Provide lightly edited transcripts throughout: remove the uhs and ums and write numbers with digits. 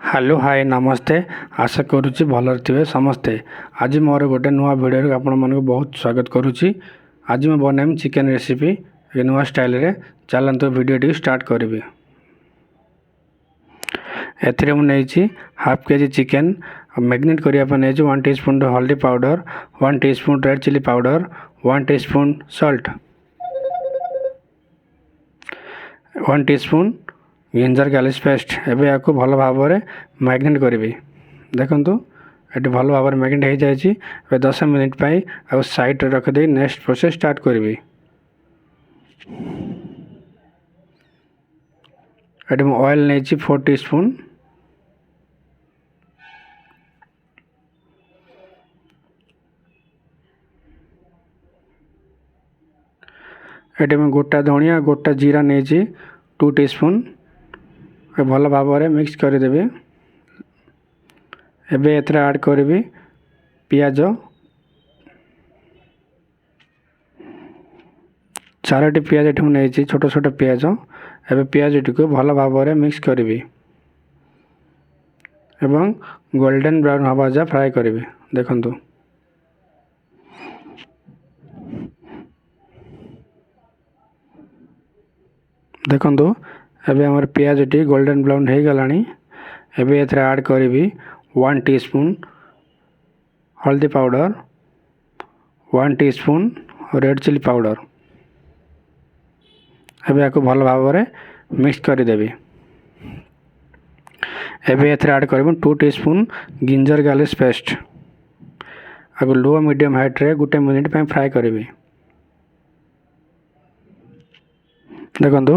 Hello hi नमस्ते। आशा करुच्ची भलर थे समस्ते। आज मोर गोटे नुआ वीडियो आपण मानक बहुत स्वागत करुच्ची। आज मैं बनाइम चिकेन रेसिपी एक नुआ स्टाइल रे। चलते वीडियो टी स्टार्ट करी। एथिरे मुझे हाफ केजी चिकेन मैग्नेट करने 1 teaspoon haldi powder, 1 teaspoon red chilli powder, 1 teaspoon salt, 1 teaspoon ginger garlic paste. एबे याको भल भाव में मैग्नेट करी। देखंतु ये भल भाव में मैग्नेट हो जाए। 10 मिनिट पाई आ साइड रे रख दे नेक्स्ट प्रोसेस स्टार्ट करी। ये ऑयल नहीं 4 टीस्पून, ये गोटा धनिया गोटा जीरा नहीं 2 टीस्पून भल भाव में मिक्स करदेवी। एबे एथरे ऐड करी पियाज 4टी पियाज ये नहीं छोट छोट पियाज। एबे पियाज टी भल भाव में मिक्स करी एवं गोल्डन ब्राउन हवा जा फ्राए करी। देखंतु देखंतु एबे हमर पियाज टी गोल्डन ब्राउन हो गलानी। एबे एथरे ऐड करी 1 teaspoon haldi powder, 1 teaspoon red chilli powder. एबे याको भल भाव में मिक्स करदेवी। एबे एथरे ऐड करी 2 टीस्पून जिंजर गार्लिक पेस्ट। आगु लो मीडियम हाइट रे 1 मिनिट पे फ्राए करी। देखो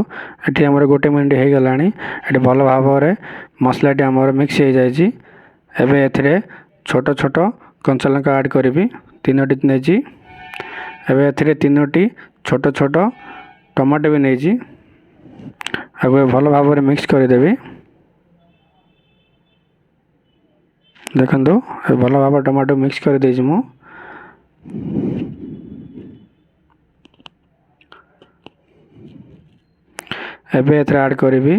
ये आमर 1 मिनिट हो गलानी। ये भल भाव में मसलाटी आमर मिक्स हो जाए। एबे एथिरे छोट छोट कंचा लंका ऐड करी 3टी नहीं। एबे एथिरे 3टी छोट छोट टमाटो भी नहीं। आगे भल भाव में मिक्स करदेवी। देखंतु भल भाव टमाटो मिक्स कर देछि मु। एबे एथरे ऐड करी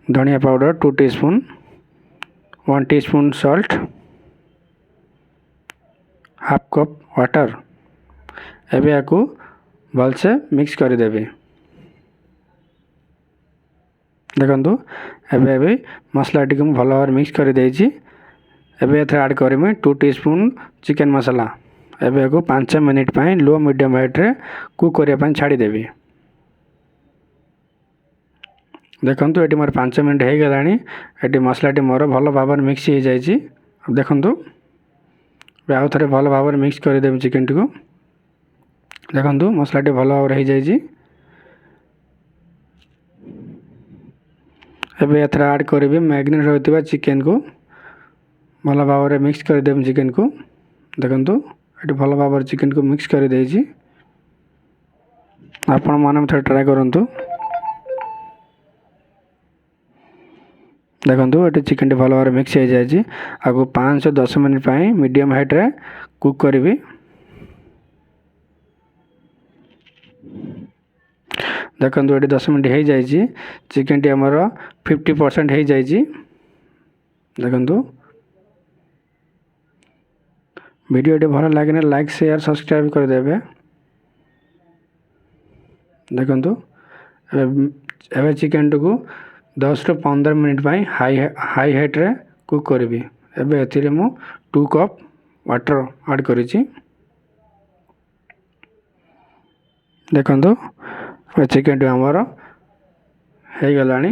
धनिया powder 2 teaspoon, 1 teaspoon salt, half cup water. एबे याकू भलसे मिक्स करदेवी। देखंतु एबे भी मसला टी भल भाव मिक्स कर देछि। एबे एथरे ऐड करी 2 टीस्पून चिकेन मसाला। एबे याकू 5 मिनिट पाई लो मीडियम हाइट रे कुक करिया पाई छाड़ी देवी। देखंतु ये मोर 5 मिनिट हो गलानी। ये मसलाटी मोर भल भाव में मिक्स हो जाए। देखंतु आउ थे भल भाव में मिक्स करदेवी चिकेन टी को। देखंतु मसलाटी भल भाव हो जाए। एबे एथरे ऐड करी मैग्नेट रहथिबा चिकेन को भल भाव में मिक्स करदेवी चिकेन को। देखंतु ये भल भाव में चिकेन को मिक्स कर देछि। आपण माने थे ट्राई करंतु। देखंतु ये चिकेन टी भल भाव में मिक्स हो जाए। आगु 5 से 10 मिनिट पाई मीडियम हाइट रे कुक करी। देखंतु ये 10 मिनिट हो जाए। चिकेन टी हमर 50% हो जाए। देखंतु वीडियो टी भल लगे लाइक शेयर सब्सक्राइब कर देबे। देखंतु एबे चिकेन टी को 10 ରୁ 15 मिनिट पाई हाई हाइट रे कुक करी। एबे एथिरे मु 2 कप वाटर ऐड करिछि। देखंतु चिकेन टी हमर हो गलानी।